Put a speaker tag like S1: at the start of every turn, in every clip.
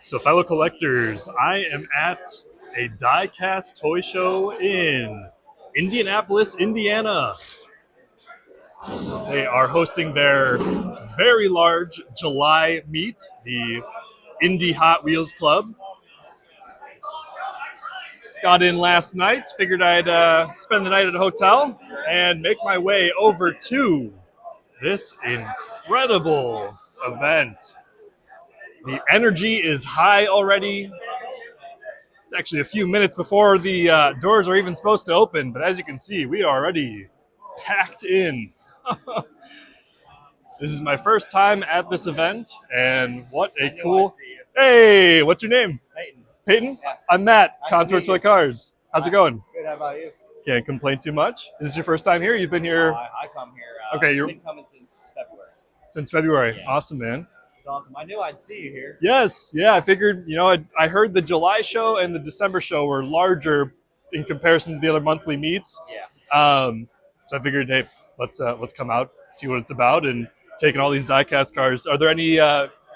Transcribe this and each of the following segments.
S1: So, fellow collectors, I am at a DIECAST toy show in Indianapolis, Indiana. They are hosting their very large July meet, the Indy Hot Wheels Club. Got in last night, figured I'd spend the night at a hotel and make my way over to this incredible event. The energy is high already. It's actually a few minutes before the doors are even supposed to open, but as you can see, we are already packed in. This is my first time at this event, and what a cool... Hey, what's your name?
S2: Peyton.
S1: Peyton?
S2: Yeah.
S1: I'm Matt,
S2: Nice
S1: Contour
S2: to meet you.
S1: Toy Cars. How's it going?
S2: Good. How about you?
S1: Can't complain too much. Is this your first time here? You've been here
S2: I come here.
S1: Okay,
S2: I've been coming since February.
S1: since February.
S2: Yeah.
S1: Awesome, man.
S2: It's awesome. I knew I'd see you here.
S1: Yes, yeah, I figured, I heard the July show and the December show were larger in comparison to the other monthly meets.
S2: Yeah.
S1: So I figured, hey, let's come out, see what it's about, and taking all these diecast cars. Are there any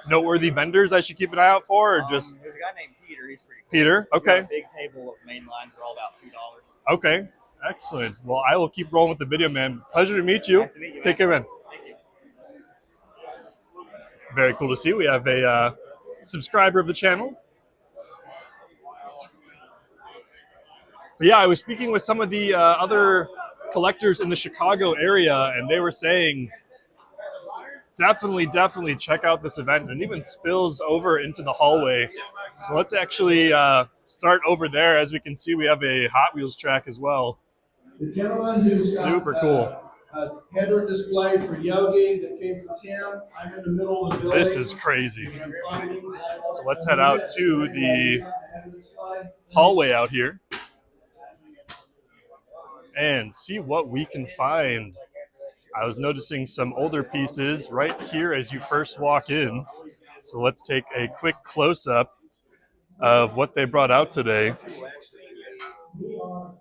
S1: noteworthy vendors I should keep an eye out for, or just
S2: There's a guy named Peter. He's pretty cool.
S1: Peter?
S2: He's got
S1: Okay,
S2: a big table of main lines. They're all about $2.
S1: okay, excellent. Well, I will keep rolling with the video, man. Pleasure to meet you.
S2: Nice to meet you, man.
S1: Take care, man.
S2: Thank you.
S1: Very cool to see. We have a subscriber of the channel. But yeah, I was speaking with some of the other collectors in the Chicago area, and they were saying definitely check out this event, and even spills over into the hallway. So let's actually start over there. As we can see, we have a Hot Wheels track as well.
S3: The gentleman who's
S1: Super
S3: got
S1: cool.
S3: a header display for Yogi that came from Tim. I'm in the middle of the building.
S1: This is crazy. So let's head out to the hallway out here and see what we can find. I was noticing some older pieces right here as you first walk in. So let's take a quick close-up of what they brought out today.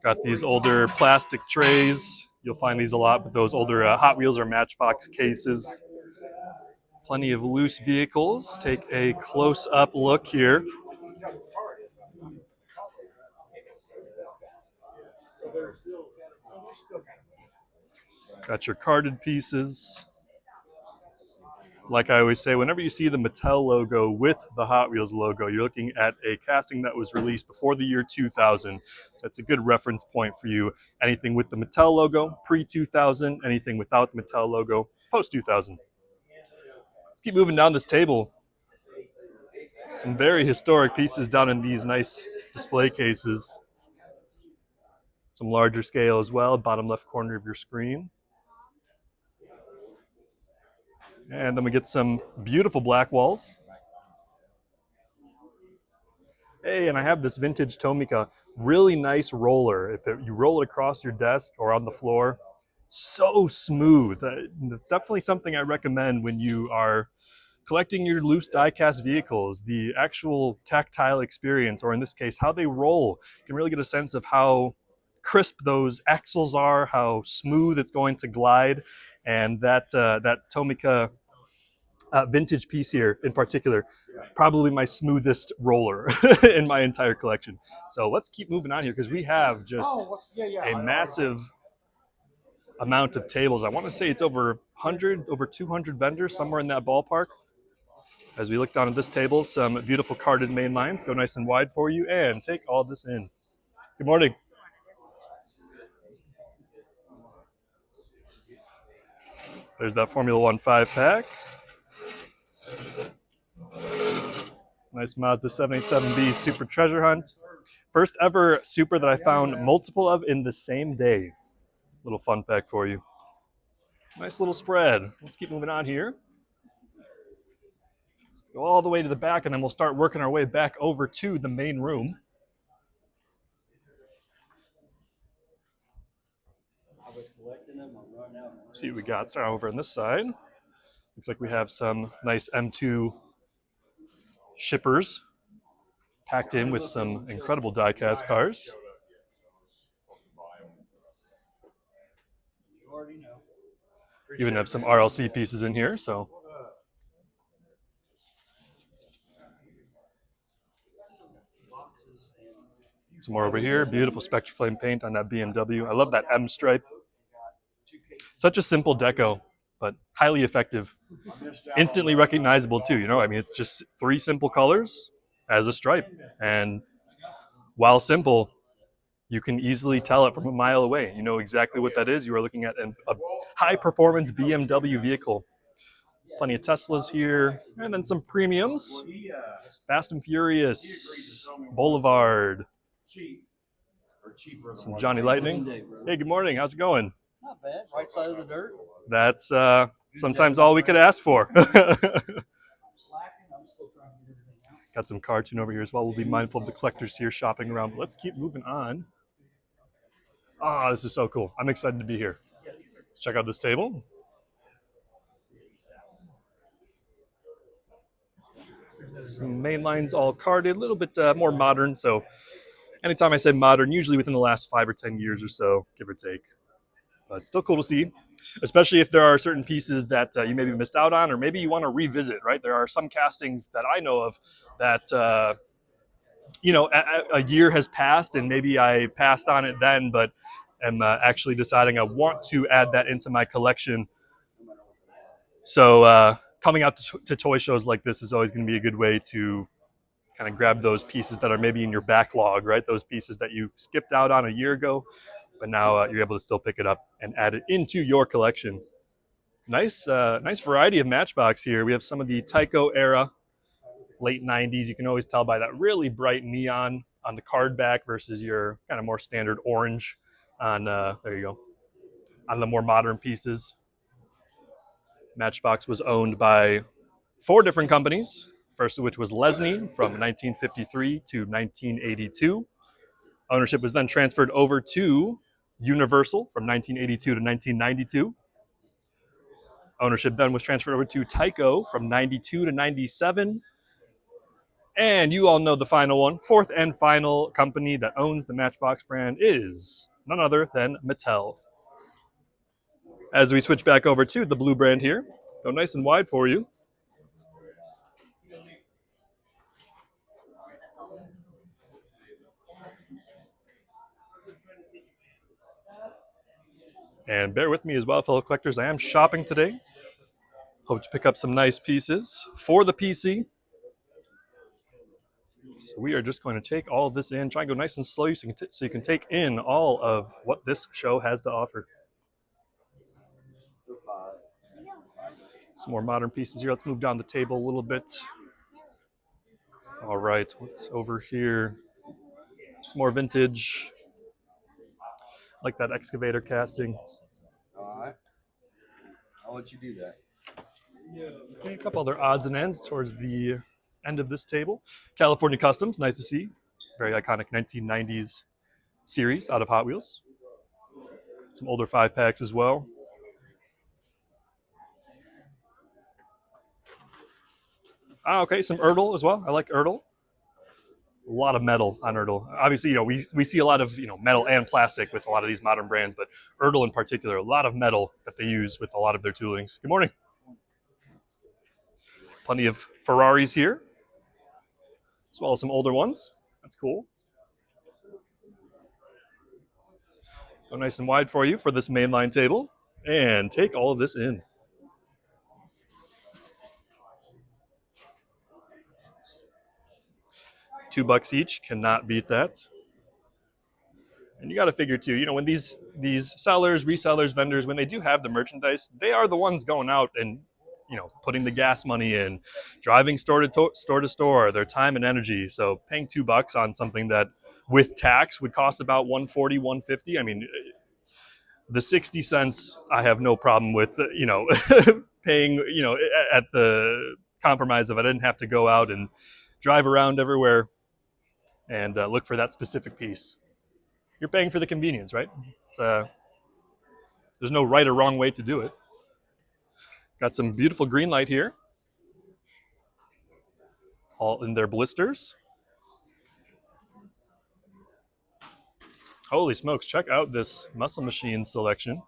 S1: Got these older plastic trays. You'll find these a lot, but those older Hot Wheels or Matchbox cases. Plenty of loose vehicles. Take a close-up look here. Got your carded pieces. Like I always say, whenever you see the Mattel logo with the Hot Wheels logo, you're looking at a casting that was released before the year 2000. So that's a good reference point for you. Anything with the Mattel logo, pre-2000. Anything without the Mattel logo, post-2000. Let's keep moving down this table. Some very historic pieces down in these nice display cases. Some larger scale as well, bottom left corner of your screen. And then we get some beautiful black walls. Hey, and I have this vintage Tomica, really nice roller. If you roll it across your desk or on the floor, so smooth. It's definitely something I recommend when you are collecting your loose diecast vehicles. The actual tactile experience, or in this case, how they roll, you can really get a sense of how crisp those axles are, how smooth it's going to glide. And that Tomica vintage piece here in particular, probably my smoothest roller in my entire collection. So let's keep moving on here because we have just a massive amount of tables. I want to say it's over 100, over 200 vendors, somewhere in that ballpark. As we look down at this table, some beautiful carded main lines go nice and wide for you, and take all this in. Good morning. There's that Formula 1 5-pack. Nice Mazda 787B Super Treasure Hunt. First ever Super that I found multiple of in the same day. Little fun fact for you. Nice little spread. Let's keep moving on here. Let's go all the way to the back, and then we'll start working our way back over to the main room. See what we got. Start over on this side. Looks like we have some nice M2 shippers packed in with some incredible diecast cars. Even have some RLC pieces in here, so Some more over here. Beautiful Spectraflame paint on that BMW. I love that M stripe. Such a simple deco, but highly effective. Instantly recognizable too, you know? I mean, it's just 3 simple colors as a stripe. And while simple, you can easily tell it from a mile away. You know exactly what that is. You are looking at a high-performance BMW vehicle. Plenty of Teslas here, and then some premiums. Fast and Furious, Boulevard, some Johnny Lightning. Hey, good morning. How's it going?
S2: Not bad. Right side of the dirt.
S1: That's sometimes all we could ask for. Got some cartoon over here as well. We'll be mindful of the collectors here shopping around. But let's keep moving on. Ah, this is so cool. I'm excited to be here. Let's check out this table. Some main lines all carded, a little bit more modern. So anytime I say modern, usually within the last 5 or 10 years or so, give or take. But it's still cool to see, especially if there are certain pieces that you maybe missed out on, or maybe you want to revisit, right? There are some castings that I know of that, you know, a year has passed and maybe I passed on it then, but am actually deciding I want to add that into my collection. So coming out to toy shows like this is always going to be a good way to kind of grab those pieces that are maybe in your backlog, right? Those pieces that you skipped out on a year ago, but now you're able to still pick it up and add it into your collection. Nice variety of Matchbox here. We have some of the Tyco era, late 90s. You can always tell by that really bright neon on the card back versus your kind of more standard orange on, there you go, on the more modern pieces. Matchbox was owned by 4 different companies, first of which was Lesney from 1953 to 1982. Ownership was then transferred over to Universal from 1982 to 1992. Ownership then was transferred over to Tyco from 92 to 97. And you all know the final one. 4th and final company that owns the Matchbox brand is none other than Mattel. As we switch back over to the blue brand here, go nice and wide for you. And bear with me as well, fellow collectors. I am shopping today. Hope to pick up some nice pieces for the PC. So we are just going to take all of this in, try and go nice and slow so you can take in all of what this show has to offer. Some more modern pieces here. Let's move down the table a little bit. All right, what's over here? Some more vintage. I like that excavator casting.
S4: All right. I'll let you do that.
S1: Okay, a couple other odds and ends towards the end of this table. California Customs, nice to see. Very iconic 1990s series out of Hot Wheels. Some older 5-packs as well. Okay, some Ertl as well. I like Ertl. A lot of metal on Ertl. Obviously, you know, we see a lot of, you know, metal and plastic with a lot of these modern brands, but Ertl in particular, a lot of metal that they use with a lot of their toolings. Good morning. Plenty of Ferraris here, as well as some older ones. That's cool. Go nice and wide for you for this mainline table, and take all of this in. $2 each, cannot beat that. And you got to figure too, you know, when these sellers, resellers, vendors, when they do have the merchandise, they are the ones going out and, you know, putting the gas money in, driving store to store, their time and energy. So paying $2 on something that with tax would cost about $140, $150. I mean, the 60 cents I have no problem with, you know, paying, you know, at the compromise of I didn't have to go out and drive around everywhere and look for that specific piece. You're paying for the convenience, right? It's, there's no right or wrong way to do it. Got some beautiful green light here. All in their blisters. Holy smokes, check out this Muscle Machine selection.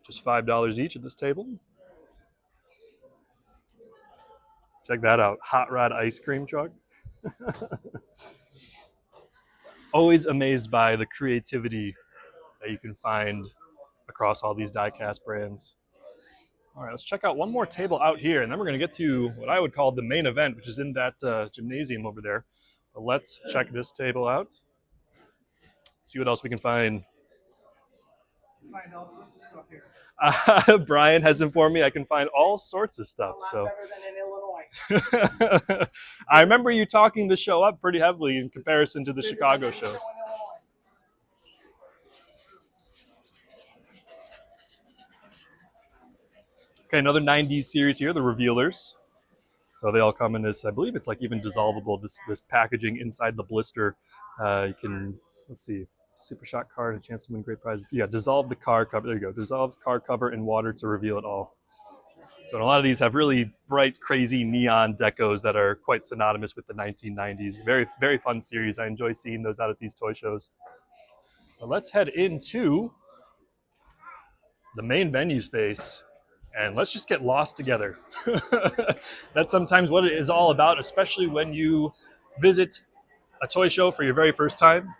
S1: Just $5 each at this table. Check that out. Hot rod ice cream truck. Always amazed by the creativity that you can find across all these diecast brands. All right, let's check out one more table out here, and then we're going to get to what I would call the main event, which is in that gymnasium over there. But let's check this table out. See what else we can find.
S2: Find all sorts of stuff here.
S1: Brian has informed me I can find all sorts of stuff. So
S2: Better than in Illinois.
S1: I remember you talking the show up pretty heavily in comparison to the Chicago shows. Okay, another 90s series here, the Revealers. So they all come in this, I believe it's like even dissolvable, this packaging inside the blister. You can, let's see, Super Shot card, a chance to win great prizes. Yeah, dissolve the car cover. There you go. Dissolve car cover in water to reveal it all. So a lot of these have really bright, crazy neon decos that are quite synonymous with the 1990s. Very, very fun series. I enjoy seeing those out at these toy shows. But let's head into the main venue space and let's just get lost together. That's sometimes what it is all about, especially when you visit a toy show for your very first time.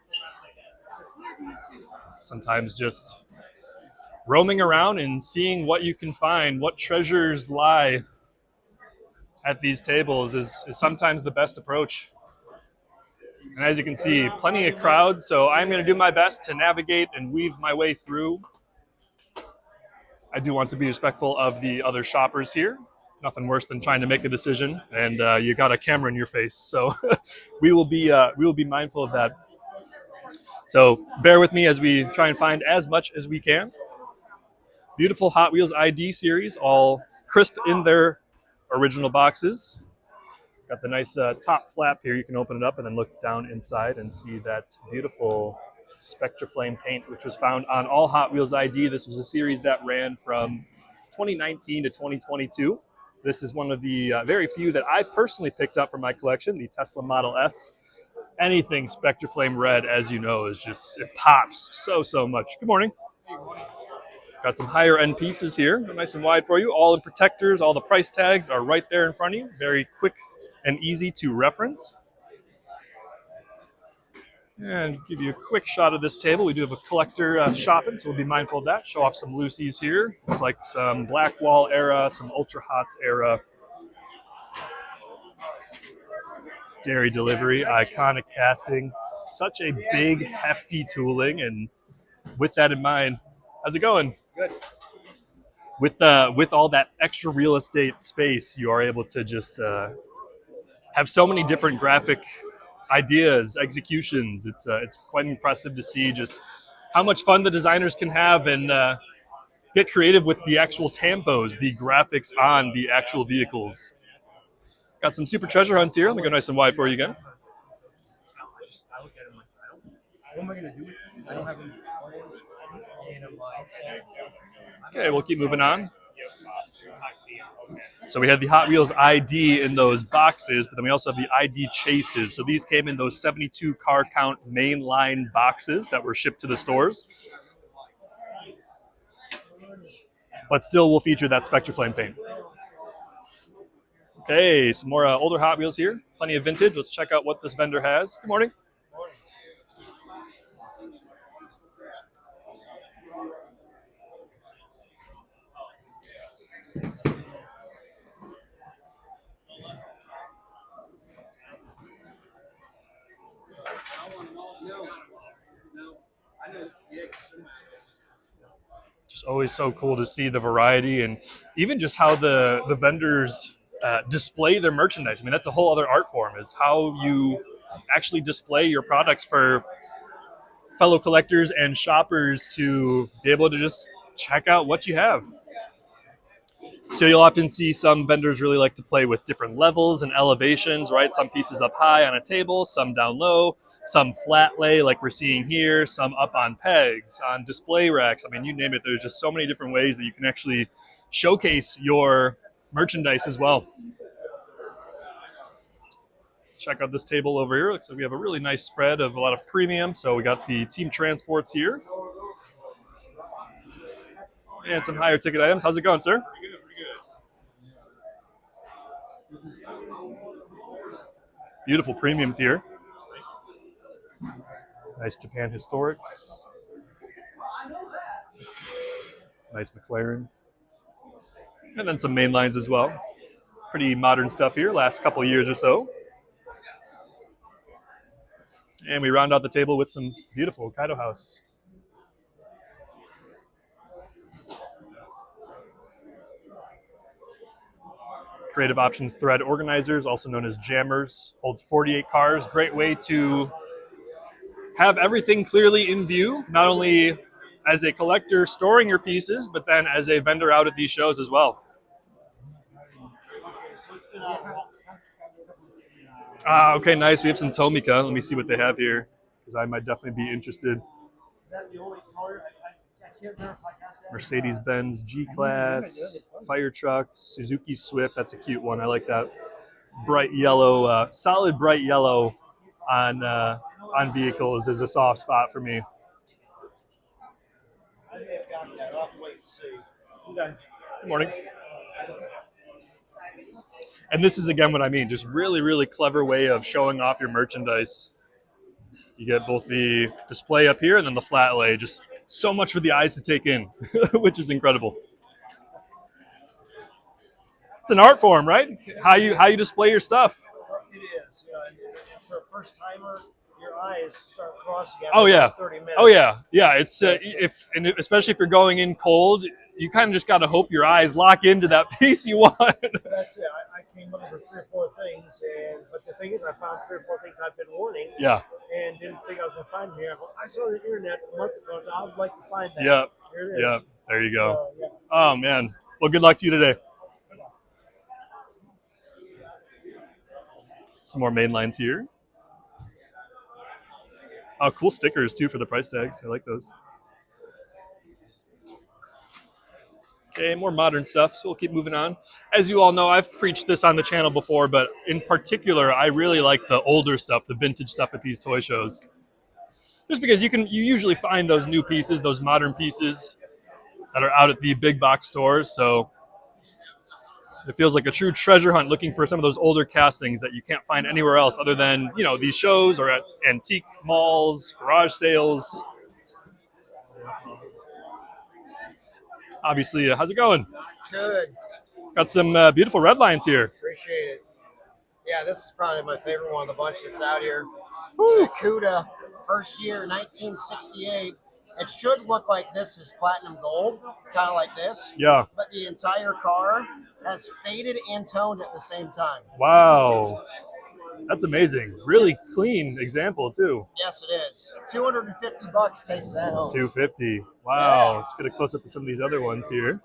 S1: Sometimes just roaming around and seeing what you can find, what treasures lie at these tables is sometimes the best approach. And as you can see, plenty of crowds, so I'm going to do my best to navigate and weave my way through. I do want to be respectful of the other shoppers here. Nothing worse than trying to make a decision and you got a camera in your face. So we will be mindful of that. So bear with me as we try and find as much as we can. Beautiful Hot Wheels ID series, all crisp in their original boxes. Got the nice top flap here. You can open it up and then look down inside and see that beautiful Spectraflame paint, which was found on all Hot Wheels ID. This was a series that ran from 2019 to 2022. This is one of the very few that I personally picked up for my collection, the Tesla Model S. Anything Spectraflame red, as you know, is just, it pops so much. Good morning. Got some higher end pieces here, nice and wide for you. All in protectors, all the price tags are right there in front of you. Very quick and easy to reference. And give you a quick shot of this table. We do have a collector shopping, so we'll be mindful of that. Show off some Lucy's here. It's like some Blackwall era, some Ultra Hots era. Dairy Delivery, iconic casting. Such a big, hefty tooling, and with that in mind, how's it going?
S4: Good.
S1: With all that extra real estate space, you are able to just have so many different graphic ideas, executions. It's quite impressive to see just how much fun the designers can have and get creative with the actual tampos, the graphics on the actual vehicles. Got some super treasure hunts here. Let me go nice and wide for you again. Okay, we'll keep moving on. So we had the Hot Wheels ID in those boxes, but then we also have the ID chases. So these came in those 72 car count mainline boxes that were shipped to the stores. But still will feature that Spectraflame paint. Okay, some more older Hot Wheels here. Plenty of vintage. Let's check out what this vendor has. Good morning. Just always so cool to see the variety and even just how the vendors display their merchandise. I mean, that's a whole other art form, is how you actually display your products for fellow collectors and shoppers to be able to just check out what you have. So you'll often see some vendors really like to play with different levels and elevations, right? Some pieces up high on a table, some down low, some flat lay like we're seeing here, some up on pegs, on display racks. I mean, you name it, there's just so many different ways that you can actually showcase your merchandise as well. Check out this table over here. Looks like we have a really nice spread of a lot of premium. So we got the Team Transports here. And some higher ticket items. How's it going, sir? Beautiful premiums here. Nice Japan Historics. Nice McLaren. And then some main lines as well. Pretty modern stuff here, last couple years or so. And we round out the table with some beautiful Kaido House. Creative Options thread organizers, also known as jammers, holds 48 cars. Great way to have everything clearly in view, not only as a collector storing your pieces, but then as a vendor out at these shows as well. Okay, nice. We have some Tomica. Let me see what they have here, because I might definitely be interested.
S2: Is that the only color? I can't remember if I got that.
S1: Mercedes-Benz G-Class, fire truck, Suzuki Swift. That's a cute one. I like that. Bright yellow, solid bright yellow on vehicles is a soft spot for me.
S2: I may have gotten that. I'll have to wait and see. Okay.
S1: Good morning. And this is, again, what I mean. Just really, really clever way of showing off your merchandise. You get both the display up here and then the flat lay. Just so much for the eyes to take in, which is incredible. It's an art form, right? How you display your stuff.
S2: It is. And for a first timer, your eyes start crossing after
S1: Oh yeah.
S2: 30 minutes.
S1: Oh yeah. Yeah. It's especially if you're going in cold, you kind of just got to hope your eyes lock into that piece you want.
S2: That's it. I came up with 3 or 4 things, but the thing is, I found 3 or 4 things I've been wanting.
S1: Yeah.
S2: And didn't think I was going to find them here. I saw it on the internet a month ago. I would like to find that.
S1: Yeah.
S2: Here it is.
S1: Yeah. There you go.
S2: So, yeah.
S1: Oh man. Well, good luck to you today. Some more main lines here. Oh, cool stickers too for the price tags. I like those. Okay, more modern stuff, so we'll keep moving on. As you all know, I've preached this on the channel before, but in particular, I really like the older stuff, the vintage stuff at these toy shows. Just because you usually find those new pieces, those modern pieces that are out at the big box stores, so it feels like a true treasure hunt looking for some of those older castings that you can't find anywhere else other than, these shows or at antique malls, garage sales. Obviously, how's it going?
S5: It's good.
S1: Got some beautiful red lines here.
S5: Appreciate it. Yeah, this is probably my favorite one of the bunch that's out here.
S1: Woo.
S5: It's a CUDA, first year, 1968. It should look like this is platinum gold, kind of like this.
S1: Yeah.
S5: But the entire car has faded and toned at the same time.
S1: Wow. That's amazing. Really clean example, too.
S5: Yes, it is. $250 takes that home.
S1: $250. Wow.
S5: Yeah.
S1: Let's get a close-up of some of these other ones here.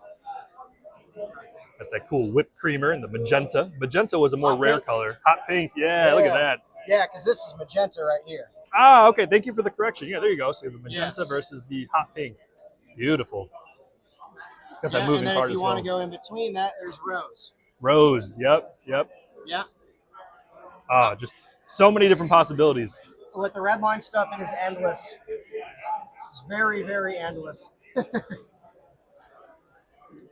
S1: Got that cool whipped creamer and the magenta. Magenta was a more
S5: Hot
S1: rare
S5: pink.
S1: color. Hot pink. Yeah, look at that.
S5: Yeah, because this is magenta right here.
S1: Ah, okay. Thank you for the correction. Yeah, there you go. So you have the magenta
S5: Yes.
S1: versus the hot pink. Beautiful. Got that
S5: Yeah,
S1: moving
S5: and then
S1: part
S5: if
S1: as
S5: you
S1: well.
S5: want to go in between that, there's rose.
S1: Rose. Yep.
S5: Yeah.
S1: Ah, just so many different possibilities.
S5: With the red line stuff, it is endless. It's very, very endless.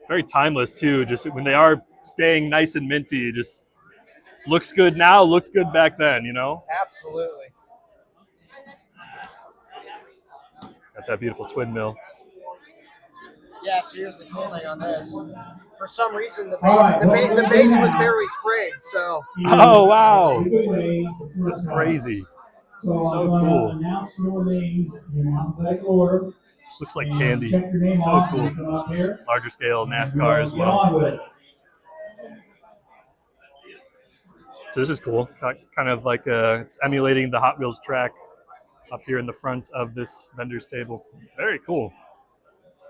S1: Very timeless too. Just when they are staying nice and minty, it just looks good now, looked good back then,
S5: Absolutely.
S1: Got that beautiful twin mill.
S5: Yeah, so here's the cool thing on this. For some reason, the base was very sprayed, so
S1: Oh wow, that's crazy. So cool. Just looks like candy. So cool. Larger scale NASCAR as well. So this is cool. Kind of like it's emulating the Hot Wheels track up here in the front of this vendor's table. Very cool.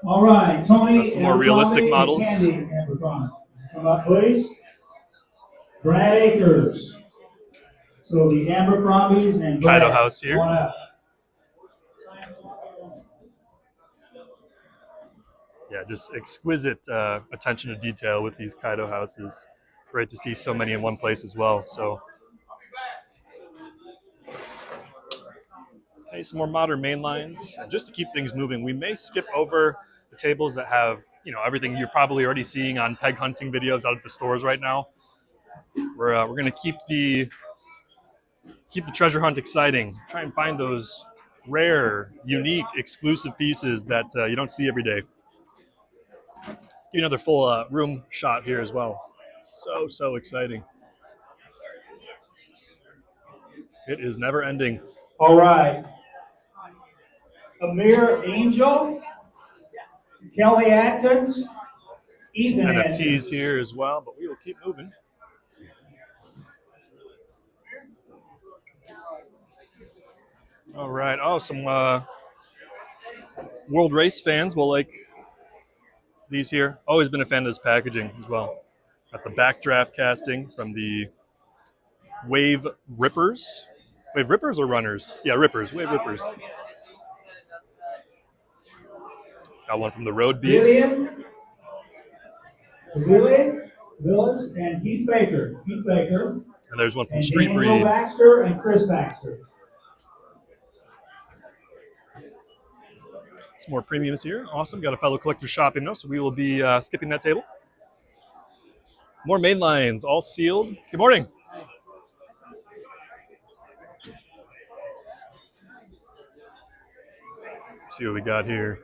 S6: All right, Tony.
S1: Got some more realistic
S6: Abercrombie
S1: models.
S6: and Candy Abercrombie. Come up, please. Brad Akers. So the Abercrombies and Brad.
S1: Kaido House here.
S6: Come on up.
S1: Yeah, just exquisite attention to detail with these Kaido houses. Great to see so many in one place as well. So, okay, some more modern main lines. And just to keep things moving, we may skip over the tables that have, everything you're probably already seeing on peg hunting videos out at the stores right now. We're going to keep the keep the treasure hunt exciting. Try and find those rare, unique, exclusive pieces that you don't see every day. Give you another full room shot here as well. So exciting. It is never ending.
S6: All right. Amir Angel, Kelly Atkins,
S1: Some
S6: Ethan
S1: NFTs
S6: Atkins.
S1: here as well, but we will keep moving. All right. Oh, some World Race fans will like these here. Always been a fan of this packaging as well. Got the backdraft casting from the Wave Rippers. Wave Rippers or Runners? Yeah, Rippers. Wave Rippers. Got one from the Road Beast.
S6: Willis, and Keith Baker.
S1: And there's one from
S6: And
S1: Street
S6: Daniel
S1: Breed.
S6: Baxter and Chris Baxter.
S1: Some more premiums here. Awesome. Got a fellow collector shopping though, so we will be skipping that table. More main lines, all sealed. Good morning. See what we got here.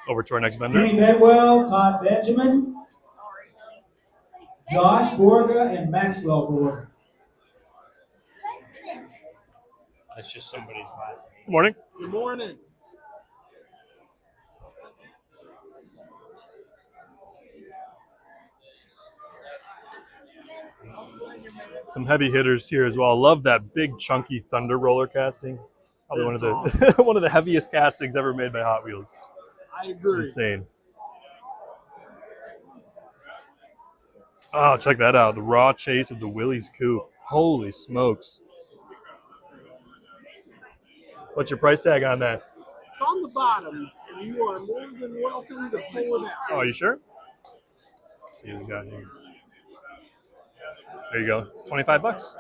S1: Over to our next vendor.
S6: Kenny Bedwell, Todd Benjamin, Josh Borga, and Maxwell Borga.
S2: That's just somebody's last name.
S1: Good morning.
S2: Good morning.
S1: Some heavy hitters here as well. Love that big chunky Thunder roller casting. Probably one of the one of the heaviest castings ever made by Hot Wheels.
S2: I agree.
S1: Insane. Oh, check that out. The raw chase of the Willys Coupe. Holy smokes. What's your price tag on that?
S2: It's on the bottom, and you are more than welcome to pull it out.
S1: Oh, are you sure? Let's see what we got here. There you go. 25 bucks.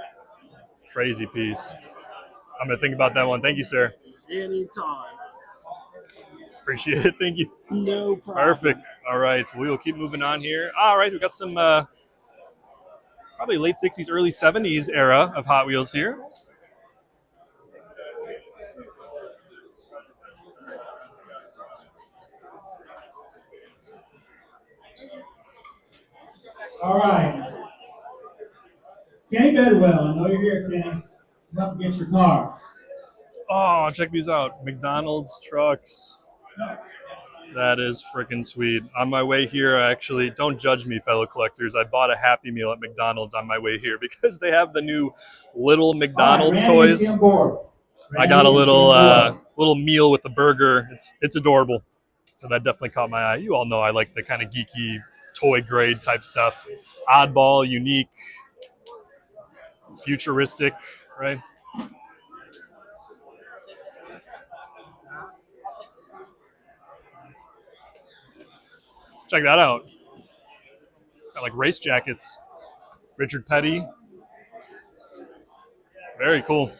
S1: Crazy piece. I'm going to think about that one. Thank you, sir.
S2: Anytime.
S1: Appreciate it. Thank you.
S2: No problem.
S1: Perfect. All right. We will keep moving on here. All right. We've got some probably late 60s, early 70s era of Hot Wheels here.
S6: All right. Kenny Bedwell, I know you're here, Kenny. Come up and get your car.
S1: Oh, check these out. McDonald's trucks. That is freaking sweet. On my way here, actually, don't judge me, fellow collectors. I bought a Happy Meal at McDonald's on my way here because they have the new little McDonald's toys. I got a little meal with a burger. It's adorable. So that definitely caught my eye. You all know I like the kind of geeky toy grade type stuff. Oddball, unique, futuristic, right? Check that out. Got like race jackets. Richard Petty. Very cool.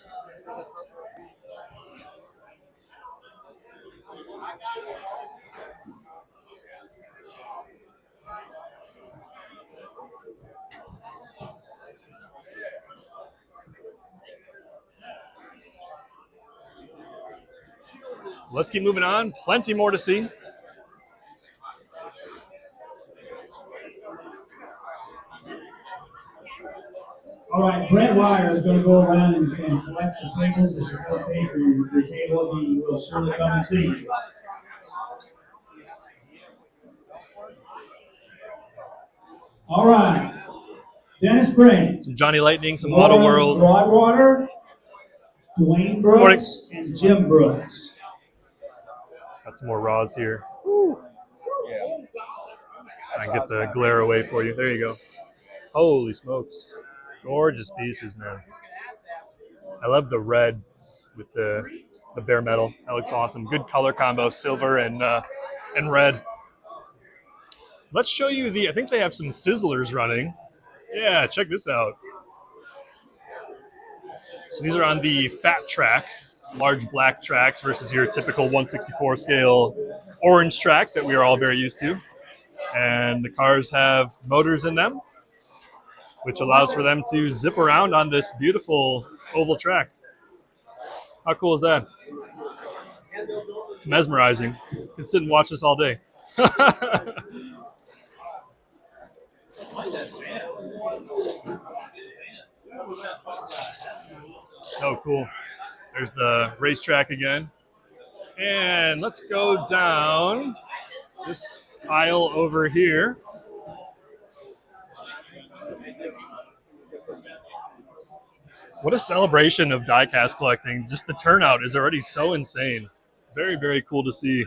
S1: Let's keep moving on. Plenty more to see.
S6: All right, Brent Wire is going to go around and collect the tables. If you're going to pay for your table, he will surely come and see you. All right, Dennis Brady.
S1: Some Johnny Lightning, some Auto World.
S6: Broadwater, Dwayne Brooks, and Jim Brooks.
S1: Got some more raws here.
S4: Yeah.
S1: Try and get the glare away for you. There you go. Holy smokes. Gorgeous pieces, man. I love the red with the bare metal. That looks awesome. Good color combo, silver and red. Let's show you I think they have some Sizzlers running. Yeah, check this out. So these are on the fat tracks, large black tracks versus your typical 164 scale orange track that we are all very used to. And the cars have motors in them, which allows for them to zip around on this beautiful oval track. How cool is that? It's mesmerizing. You can sit and watch this all day. So cool. There's the racetrack again. And let's go down this aisle over here. What a celebration of diecast collecting. Just the turnout is already so insane. Very, very cool to see.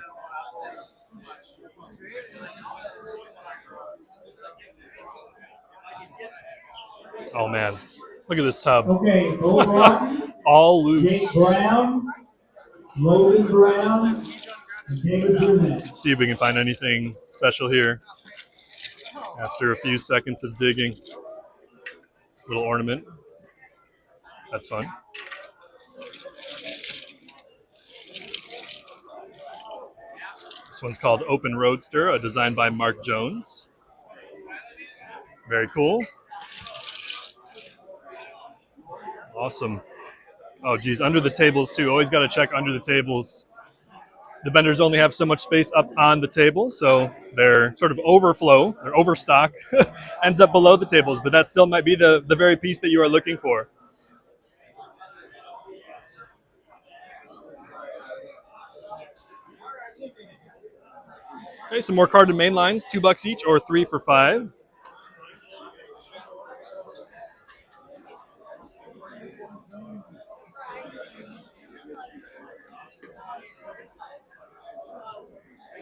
S1: Oh man, look at this tub.
S6: Okay, Bo Rocky,
S1: All
S6: Jake
S1: loose.
S6: Brown, Logan Brown, and David Burnett.
S1: See if we can find anything special here. After a few seconds of digging. Little ornament. That's fun. This one's called Open Roadster, a design by Mark Jones. Very cool. Awesome. Oh, geez, under the tables too. Always got to check under the tables. The vendors only have so much space up on the table, so their sort of overflow, their overstock, ends up below the tables, but that still might be the very piece that you are looking for. Okay, some more carded main lines, $2 each or 3 for $5.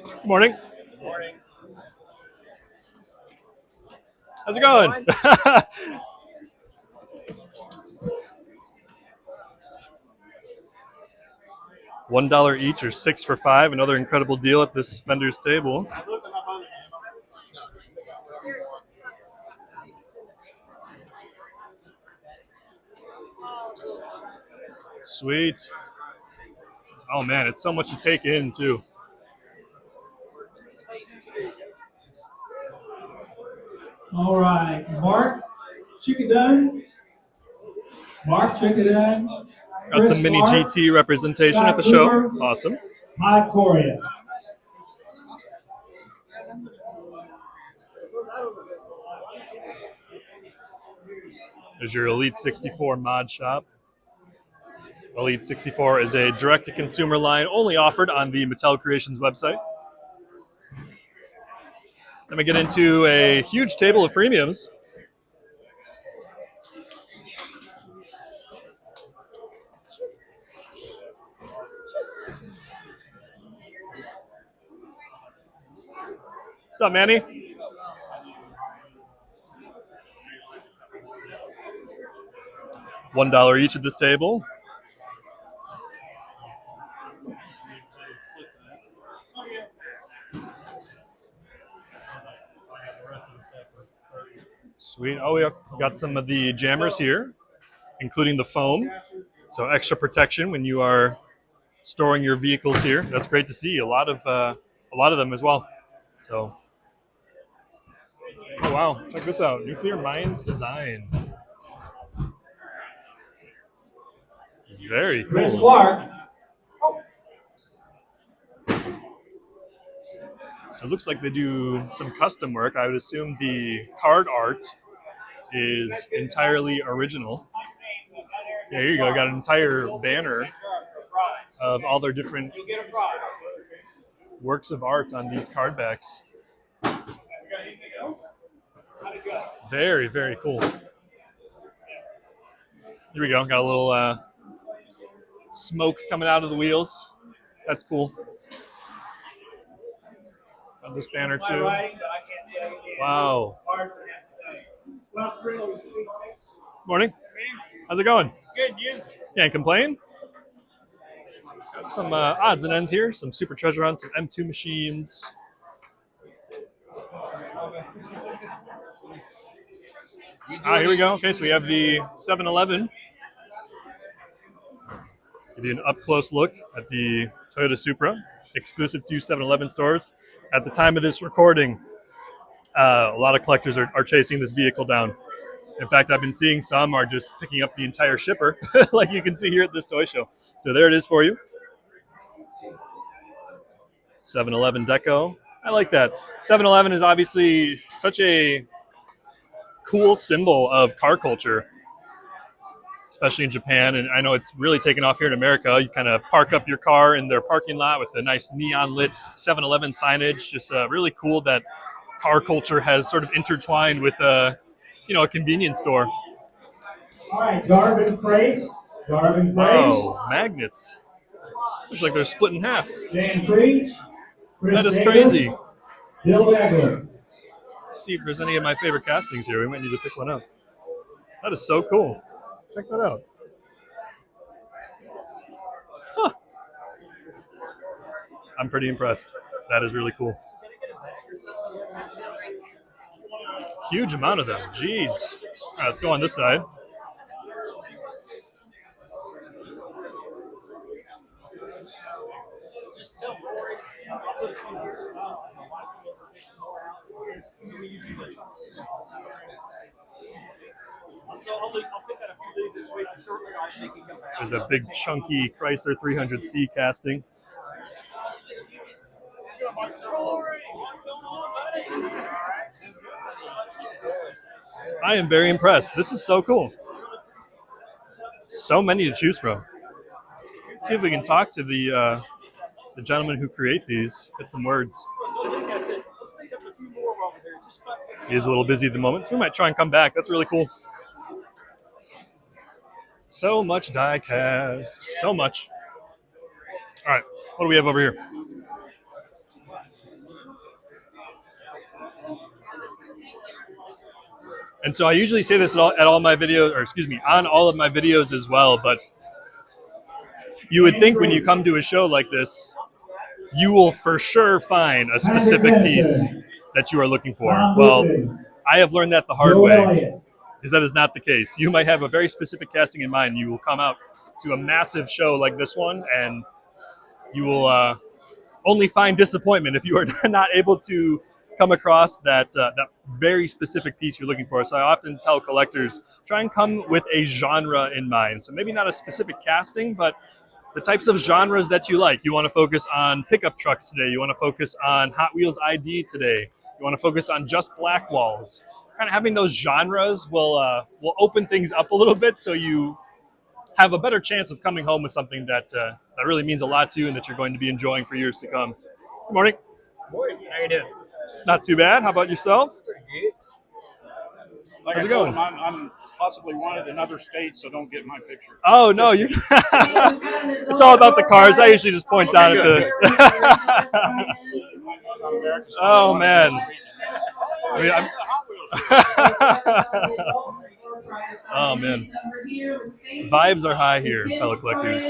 S1: Good morning.
S2: Morning.
S1: How's it going? $1 each or 6 for $5. Another incredible deal at this vendor's table. Sweet. Oh man, it's so much to take in too.
S6: All right, Mark Chickadun. Mark Chickadun.
S1: Got some mini GT representation at the show. Awesome.
S6: Todd Coria.
S1: There's your Elite 64 mod shop. Elite 64 is a direct-to-consumer line only offered on the Mattel Creations website. Then we get into a huge table of premiums. What's up, Manny? $1 each at this table. Sweet. Oh, we got some of the jammers here, including the foam. So extra protection when you are storing your vehicles here. That's great to see. A lot of them as well. So, oh wow, check this out. Nuclear Mines Design. Very
S6: Chris
S1: cool.
S6: Clark.
S1: So it looks like they do some custom work. I would assume the card art is entirely original. Yeah, here you go. Got an entire banner of all their different works of art on these card backs. Very, very cool. Here we go. Got a little smoke coming out of the wheels. That's cool. Got this banner too. Wow. Morning. How's it going?
S2: Good, you?
S1: Can't complain. Got some odds and ends here. Some Super Treasure Hunt, some M2 machines. Here we go. Okay, so we have the 7-Eleven Give you an up-close look at the Toyota Supra, exclusive to 7-Eleven stores. At the time of this recording, a lot of collectors are chasing this vehicle down. In fact, I've been seeing some are just picking up the entire shipper, like you can see here at this toy show. So there it is for you. 7-Eleven deco. I like that. 7-Eleven is obviously such a cool symbol of car culture, especially in Japan. And I know it's really taken off here in America. You kind of park up your car in their parking lot with the nice neon lit 7-Eleven signage. Just really cool that car culture has sort of intertwined with a convenience store.
S6: All right, Darvin Price. Darvin Price.
S1: Oh, magnets. Looks like they're split in half.
S6: Dan Creech. Chris
S1: That is
S6: Davis,
S1: crazy.
S6: Bill Begler.
S1: See if there's any of my favorite castings here. We might need to pick one up. That is so cool. Check that out. Huh. I'm pretty impressed. That is really cool. Huge amount of them. Jeez. All right, let's go on this side. There's a big chunky Chrysler 300C casting. I am very impressed. This is so cool. So many to choose from. Let's see if we can talk to the gentleman who create these. Get some words. He's a little busy at the moment, so we might try and come back. That's really cool. So much die-cast. So much. All right, what do we have over here? And so I usually say this at all my videos, or excuse me, on all of my videos as well, but you would think when you come to a show like this, you will for sure find a specific piece that you are looking for. Well, I have learned that the hard way, is that is not the case. You might have a very specific casting in mind. You will come out to a massive show like this one, and you will only find disappointment if you are not able to come across that very specific piece you're looking for. So I often tell collectors, try and come with a genre in mind. So maybe not a specific casting, but the types of genres that you like. You want to focus on pickup trucks today. You want to focus on Hot Wheels ID today. You want to focus on just blackwalls. Kind of having those genres will open things up a little bit, so you have a better chance of coming home with something that really means a lot to you and that you're going to be enjoying for years to come. Good morning.
S2: Morning. How you doing?
S1: Not too bad. How about yourself?
S7: Like
S1: How's
S7: I
S1: it
S7: told
S1: going?
S7: him, I'm possibly wanted in other states, so don't get my picture.
S1: Oh, no. You. It's all about the cars. I usually just point down at the... Oh, man. I mean, oh, man. Vibes are high here, fellow collectors.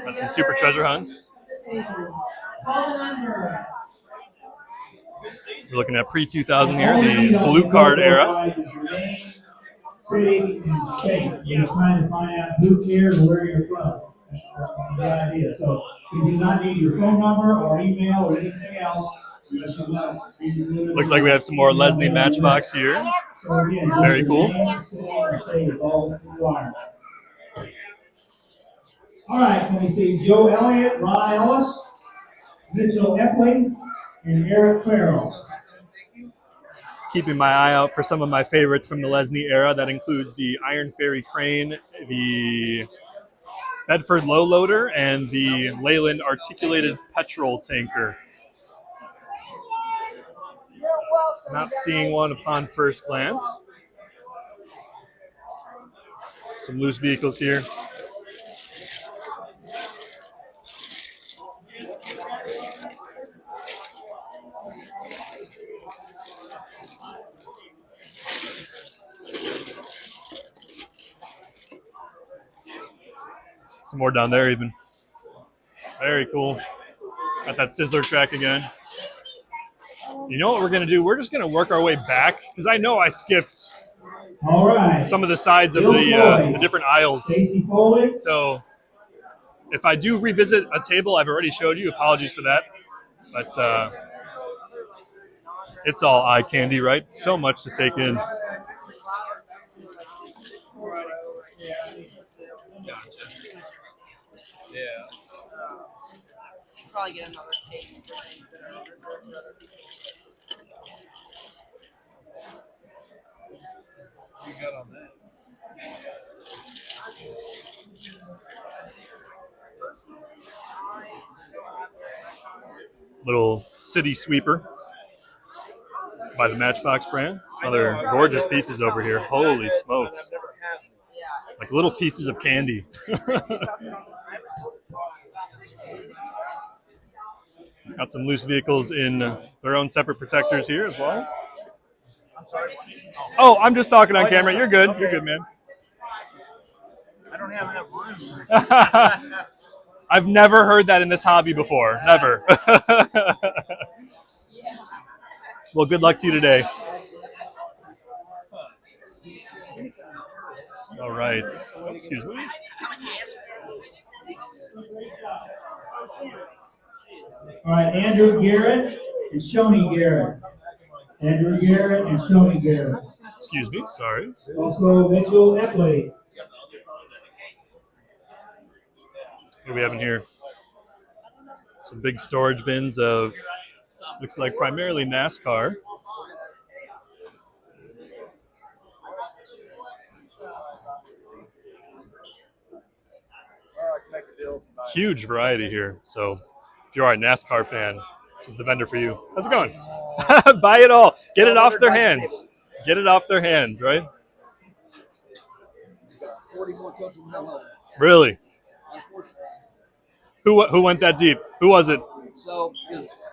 S1: Got some super treasure hunts. We're looking at pre-2000 here, the blue card era.
S6: City and state. You're trying to find out who cares and where you're from. That's the idea. So you do not need your phone number or email or anything else.
S1: Looks like we have some more Lesney Matchbox here.
S6: So again,
S1: very cool.
S6: All right, let me see. Joe Elliott, Ron Ellis, Mitchell Epling, and Eric Farrell.
S1: Keeping my eye out for some of my favorites from the Lesney era. That includes the Iron Ferry crane, the Bedford low loader, and the Leyland articulated petrol tanker. Not seeing one upon first glance. Some loose vehicles here. Some more down there even. Very cool. Got that Sizzler track again. You know what we're going to do? We're just going to work our way back, because I know I skipped
S6: All right.
S1: some of the sides of the different aisles.
S6: Stacy Foley.
S1: So If I do revisit a table I've already showed you, apologies for that. But it's all eye candy, right? So much to take in.
S4: Yeah.
S8: Should probably get another case.
S4: You got on that.
S1: Little city sweeper by the Matchbox brand. Some other gorgeous pieces over here. Holy smokes. Like little pieces of candy. Got some loose vehicles in their own separate protectors here as well. Oh, I'm just talking on camera. You're good. You're good, man.
S2: I don't have enough room.
S1: I've never heard that in this hobby before. Never. Well, good luck to you today. All right. Excuse me.
S6: All right, Andrew Garrett and Shoni Garrett. Andrew Garrett and Shoni Garrett.
S1: Excuse me. Sorry.
S6: Also Mitchell Epley.
S1: What do we have in here? Some big storage bins of, looks like primarily NASCAR. Huge variety here. So if you are a NASCAR fan, this is the vendor for you. How's it going? Buy it all. Get it off their hands. Get it off their hands, right?
S4: 40 more touches from hell.
S1: Really? Who went that deep? Who was it?
S9: So, is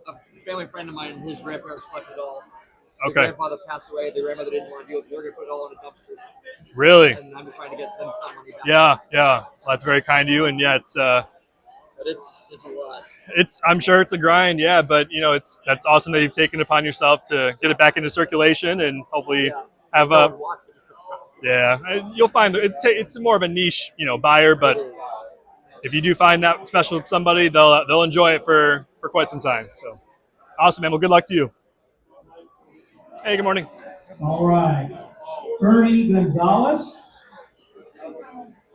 S9: a family friend of mine, his grandparents collected it all.
S1: Okay.
S9: Their grandfather passed away. Their grandmother didn't want to do it. They're going to put it all in a dumpster.
S1: Really?
S9: And I'm just trying to get them some money back.
S1: Yeah. Well, that's very kind of you. And yeah, it's
S9: But it's a lot.
S1: I'm sure it's a grind. Yeah, but that's awesome that you've taken it upon yourself to get it back into circulation and hopefully have
S9: No
S1: a.
S9: one wants it, just the problem.
S1: Yeah, you'll find it's more of a niche, buyer, but
S9: It is.
S1: if you do find that special somebody, they'll enjoy it for quite some time. So, awesome, man. Well, good luck to you. Hey, good morning.
S6: All right. Ernie Gonzalez.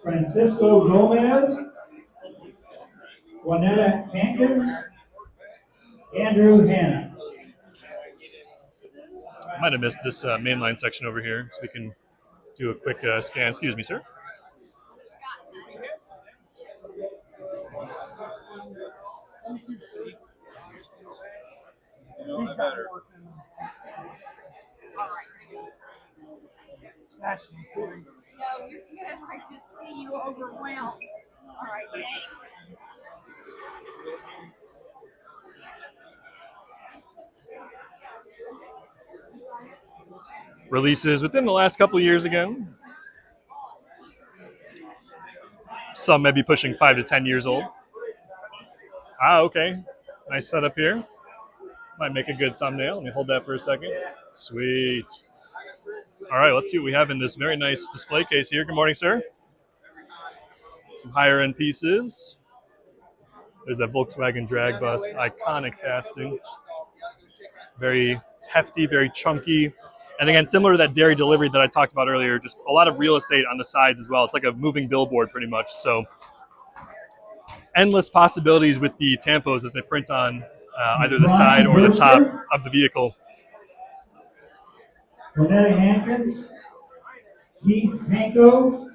S6: Francisco Gomez. Juanetta Hankins. Andrew Hanna.
S1: I might have missed this mainline section over here, so we can do a quick scan. Excuse me, sir.
S10: No, you're good. I just see you overwhelmed. All right, thanks.
S1: Releases within the last couple of years again. Some may be pushing 5 to 10 years old. Okay. Nice setup here. Might make a good thumbnail. Let me hold that for a second. Sweet. All right, let's see what we have in this very nice display case here. Good morning, sir. Some higher end pieces. There's that Volkswagen drag bus, iconic casting. Very hefty, very chunky. And again, similar to that dairy delivery that I talked about earlier, just a lot of real estate on the sides as well. It's like a moving billboard pretty much. So endless possibilities with the tampos that they print on either the side or the top of the vehicle.
S6: Juanetta Hankins. Keith Hanko.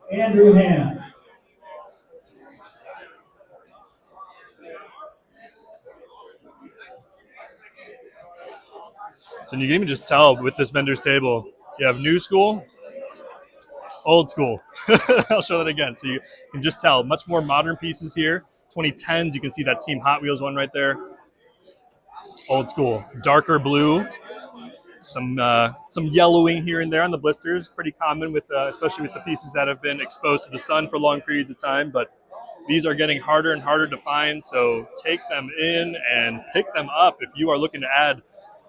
S6: Andrew Hanna.
S1: So you can even just tell with this vendor's table, you have new school, old school. I'll show that again. So you can just tell much more modern pieces here. 2010s, you can see that Team Hot Wheels one right there. Old school, darker blue. Some yellowing here and there on the blisters, pretty common with, especially with the pieces that have been exposed to the sun for long periods of time. But these are getting harder and harder to find, so take them in and pick them up if you are looking to add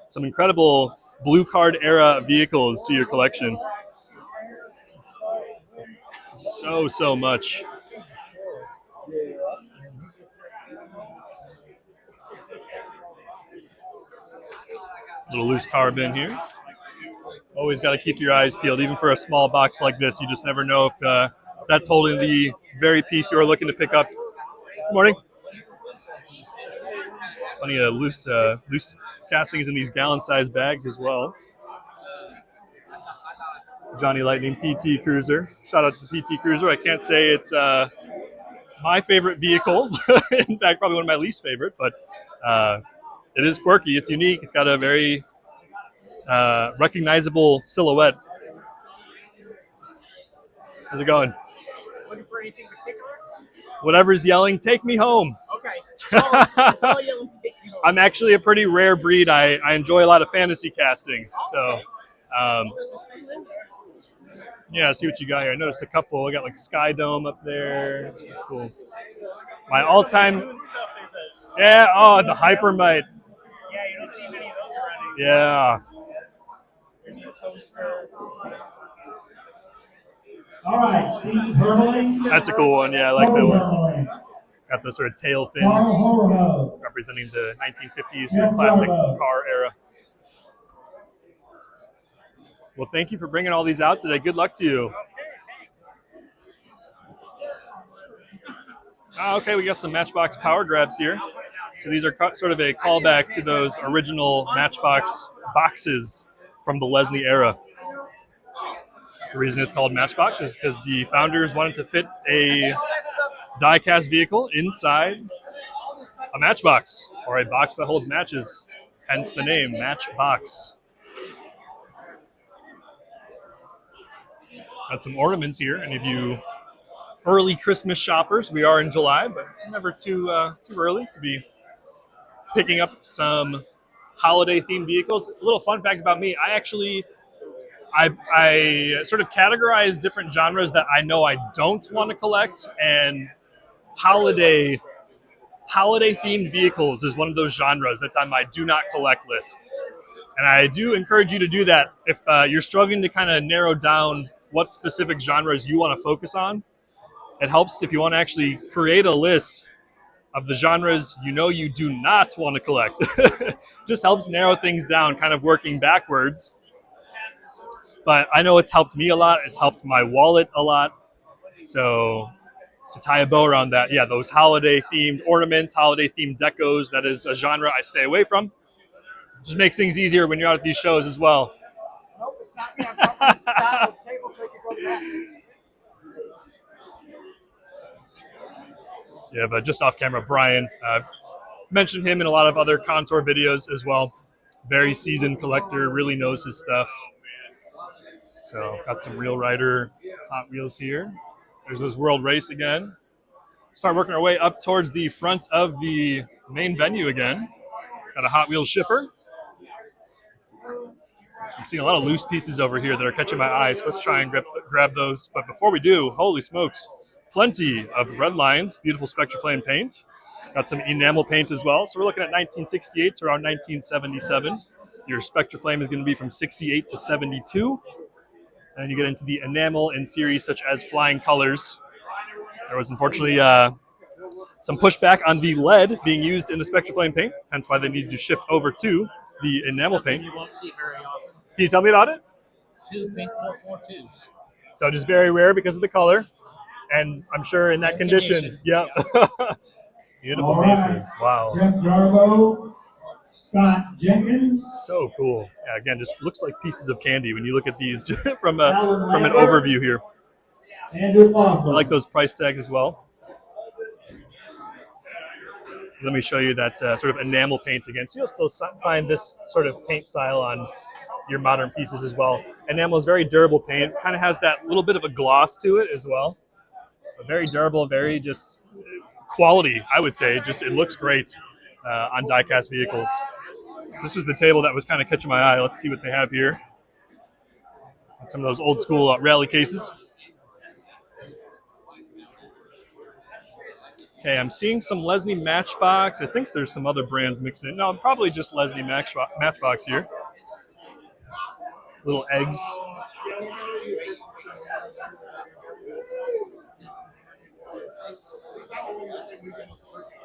S1: some incredible blue card era vehicles to your collection. So much. Little loose carbon here. Always got to keep your eyes peeled, even for a small box like this. You just never know if that's holding the very piece you are looking to pick up. Good morning. Plenty of loose castings in these gallon-sized bags as well. Johnny Lightning PT Cruiser. Shout out to the PT Cruiser. I can't say it's my favorite vehicle. In fact, probably one of my least favorite, but it is quirky. It's unique. It's got a very recognizable silhouette. How's it going?
S2: Looking for anything particular?
S1: Whatever's yelling, take me home.
S2: Okay. That's all yelling, take me home.
S1: I'm actually a pretty rare breed. I enjoy a lot of fantasy castings. So, yeah, see what you got here. I noticed a couple. I got like Sky Dome up there. That's cool. My all-time, yeah. Oh, the Hypermite.
S2: Yeah, you don't see many of those around.
S1: Yeah.
S2: There's a toaster.
S6: All right, Steve Hurley.
S1: That's a cool one. Yeah, I like that one. Got the sort of tail fins representing the 1950s classic car era. Well, thank you for bringing all these out today. Good luck to you. Okay, we got some Matchbox power grabs here. So these are sort of a callback to those original Matchbox boxes from the Lesney era. The reason it's called Matchbox is because the founders wanted to fit a die-cast vehicle inside a matchbox, or a box that holds matches, hence the name Matchbox. Got some ornaments here, and if you early Christmas shoppers, we are in July, but never too early to be picking up some holiday-themed vehicles. A little fun fact about me, I sort of categorize different genres that I know I don't want to collect, and holiday themed vehicles is one of those genres that's on my do not collect list. And I do encourage you to do that if you're struggling to kind of narrow down what specific genres you want to focus on. It helps if you want to actually create a list of the genres you know you do not want to collect. Just helps narrow things down, kind of working backwards. But I know it's helped me a lot. It's helped my wallet a lot. So to tie a bow around that, yeah, those holiday-themed ornaments, holiday-themed decos, that is a genre I stay away from. Just makes things easier when you're out at these shows as well.
S5: Nope, it's not me. I'm talking about the table so you can go to that.
S1: You have just off camera Brian. I've mentioned him in a lot of other Contour videos as well. Very seasoned collector, really knows his stuff. So got some Real Rider Hot Wheels here. There's this World Race again. Start working our way up towards the front of the main venue again. Got a Hot Wheels shipper. I'm seeing a lot of loose pieces over here that are catching my eye, so let's try and grab those. But before we do, holy smokes, plenty of red lines, beautiful Spectraflame paint. Got some enamel paint as well. So we're looking at 1968 to around 1977. Your Spectraflame is going to be from 68 to 72. And you get into the enamel in series such as Flying Colors. There was unfortunately some pushback on the lead being used in the Spectraflame paint, hence why they needed to shift over to the enamel paint.
S9: You won't see very often.
S1: Can you tell me about it?
S9: 2 pink 442s.
S1: So just very rare because of the color, and I'm sure in that condition. Yep. Beautiful pieces. Wow.
S6: Jeff Garbo, Scott Jenkins.
S1: So cool. Yeah, again, just looks like pieces of candy when you look at these from an overview here.
S6: Andrew
S1: I
S6: Laughlin.
S1: like those price tags as well. Let me show you that sort of enamel paint again. So you'll still find this sort of paint style on your modern pieces as well. Enamel is very durable paint. Kind of has that little bit of a gloss to it as well. But very durable, very just quality, I would say. Just it looks great on die-cast vehicles. So this was the table that was kind of catching my eye. Let's see what they have here. Got some of those old school rally cases. Okay, I'm seeing some Lesney Matchbox. I think there's some other brands mixed in. No, probably just Lesney Matchbox here. Little eggs.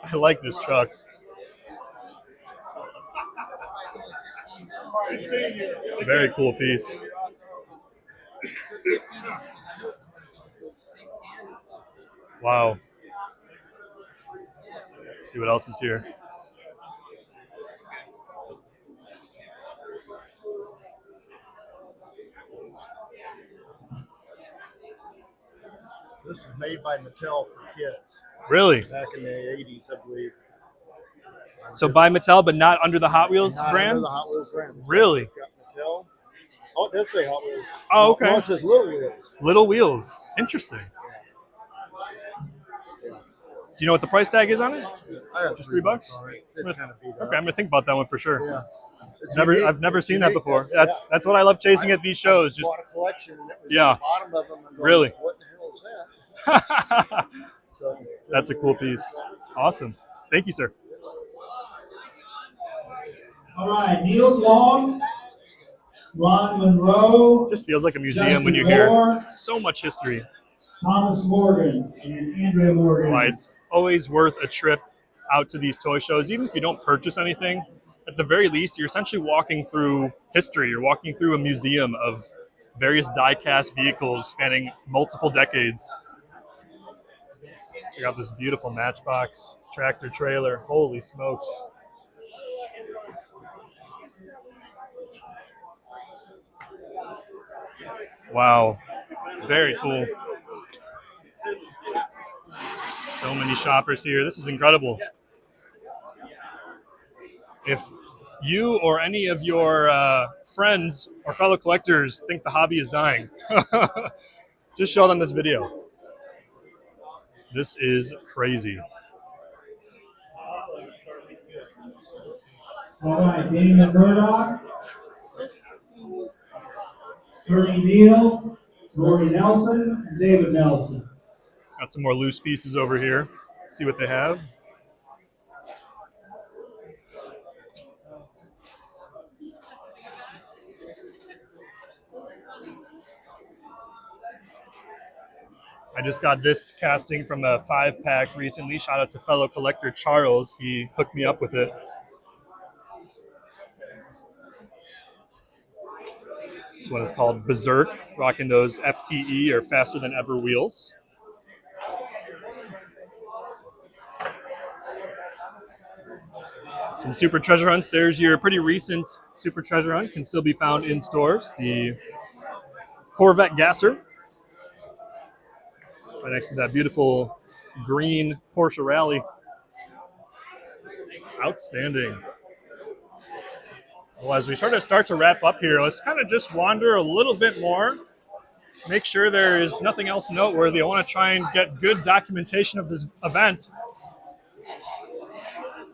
S1: I like this truck. Very cool piece. Wow. Let's see what else is here.
S2: This is made by Mattel for kids
S1: Really?
S2: back in the 80s, I believe.
S1: So by Mattel, but not under the Hot Wheels
S2: Not
S1: brand?
S2: under the Hot Wheels brand.
S1: Really?
S2: Got Mattel. Oh, it does say Hot Wheels.
S1: Oh, okay.
S2: No, it says Little Wheels.
S1: Little Wheels. Interesting. Do you know what the price tag is on it?
S2: I have
S1: Just $3?
S2: on it. It's kind of beat up.
S1: Okay, I'm gonna think about that one for sure.
S2: Yeah. It's
S1: Never,
S2: unique.
S1: I've never
S2: It's
S1: seen that
S2: unique.
S1: before. That's what I love chasing at these shows. Just
S2: bought a collection that was
S1: Yeah.
S2: at the bottom of them and going,
S1: Really?
S2: what the hell is that? So,
S1: that's a cool piece. Awesome. Thank you, sir.
S6: All right, Niels Long, Ron Monroe,
S1: Just feels like a museum
S6: Justin
S1: when you hear
S6: Moore,
S1: so much history.
S6: Thomas Morgan, and Andrea Morgan.
S1: That's why it's always worth a trip out to these toy shows, even if you don't purchase anything. At the very least, you're essentially walking through history. You're walking through a museum of various die-cast vehicles spanning multiple decades. Check out this beautiful Matchbox tractor trailer. Holy smokes. Wow. Very cool. So many shoppers here. This is incredible. If you or any of your friends or fellow collectors think the hobby is dying, just show them this video. This is crazy.
S6: All right, Damon Murdoch, Ernie Neal, Rory Nelson, and David Nelson.
S1: Got some more loose pieces over here. See what they have. I just got this casting from a 5-pack recently. Shout out to fellow collector Charles. He hooked me up with it. This one is called Berserk, rocking those FTE or faster than ever wheels. Some Super Treasure Hunts. There's your pretty recent Super Treasure Hunt. Can still be found in stores. The Corvette Gasser. Right next to that beautiful green Porsche Rally. Outstanding. Well, as we start to wrap up here, let's kind of just wander a little bit more. Make sure there is nothing else noteworthy. I want to try and get good documentation of this event.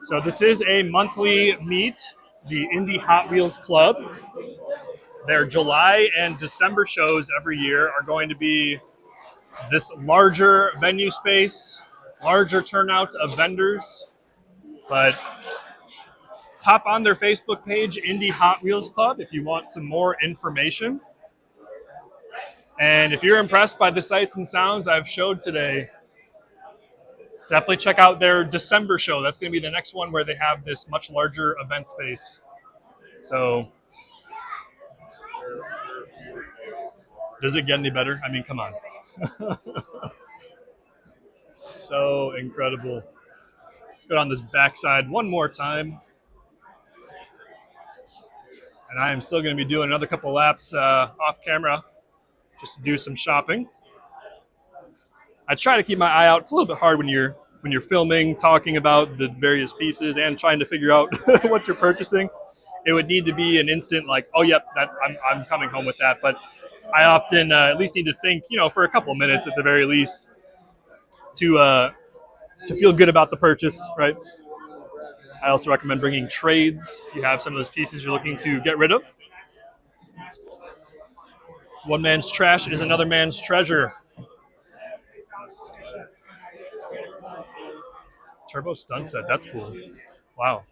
S1: So this is a monthly meet, the Indy Hot Wheels Club. Their July and December shows every year are going to be this larger venue space, larger turnout of vendors, but hop on their Facebook page, Indy Hot Wheels Club, if you want some more information. And if you're impressed by the sights and sounds I've showed today, definitely check out their December show. That's going to be the next one where they have this much larger event space. So, does it get any better? I mean, come on. So incredible. Let's go down this backside one more time. And I am still going to be doing another couple laps off camera just to do some shopping. I try to keep my eye out. It's a little bit hard when you're filming, talking about the various pieces and trying to figure out what you're purchasing. It would need to be an instant like, oh, yep, that I'm coming home with that. But I often at least need to think, for a couple minutes at the very least to feel good about the purchase, right? I also recommend bringing trades if you have some of those pieces you're looking to get rid of. One man's trash is another man's treasure. Turbo stunt set, that's cool. Wow.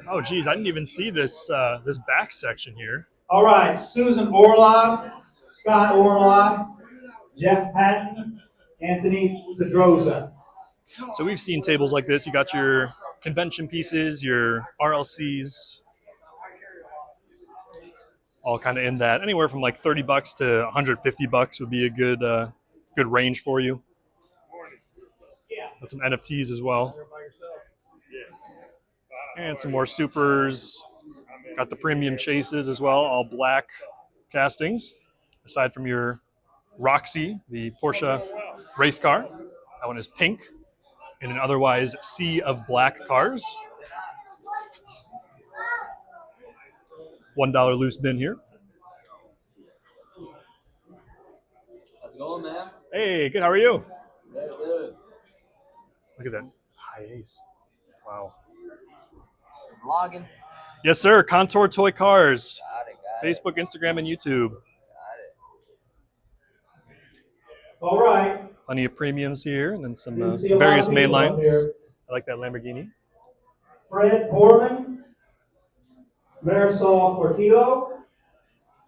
S1: Oh, geez, I didn't even see this this back section here.
S6: All right, Susan Orloff, Scott Orloff, Jeff Patton, Anthony Pedroza.
S1: So we've seen tables like this. You got your convention pieces, your RLCs, all kind of in that anywhere from like 30 bucks to 150 bucks would be a good good range for you. Got some NFTs as well. And some more supers. Got the premium chases as well, all black castings. Aside from your Roxy, the Porsche race car. That one is pink in an otherwise sea of black cars. $1 loose bin here.
S9: How's it going, man?
S1: Hey, good. How are you?
S9: Very good.
S1: Look at that high ace. Wow.
S9: Vlogging.
S1: Yes, sir. Contour Toy Cars.
S9: Got it.
S1: Facebook, Instagram, and YouTube.
S6: All right.
S1: Plenty of premiums here, and then some
S6: See a lot
S1: various
S6: of
S1: main
S6: people up
S1: lines.
S6: there.
S1: I like that Lamborghini.
S6: Fred Portman, Marisol Portillo,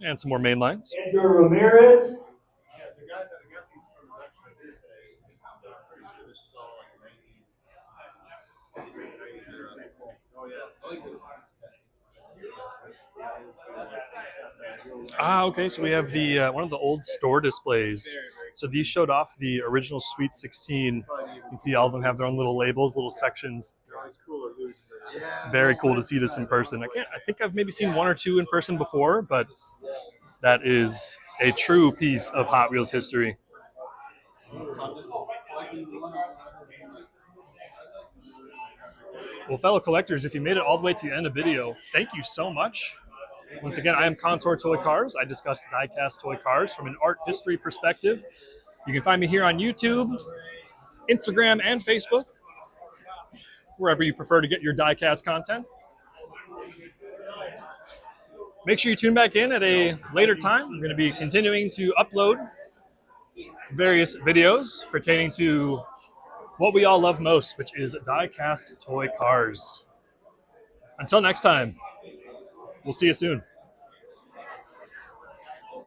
S1: And some more main lines.
S6: Edgar Ramirez,
S1: Ah, okay. So we have the one of the old store displays. So these showed off the original Sweet 16. You can see all of them have their own little labels, little sections. Very cool to see this in person. I think I've maybe seen one or two in person before, but that is a true piece of Hot Wheels history. Well, fellow collectors, if you made it all the way to the end of the video, thank you so much. Once again, I am Contour Toy Cars. I discuss die-cast toy cars from an art history perspective. You can find me here on YouTube, Instagram, and Facebook, wherever you prefer to get your die-cast content. Make sure you tune back in at a later time. We're going to be continuing to upload various videos pertaining to what we all love most, which is die-cast toy cars. Until next time, we'll see you soon.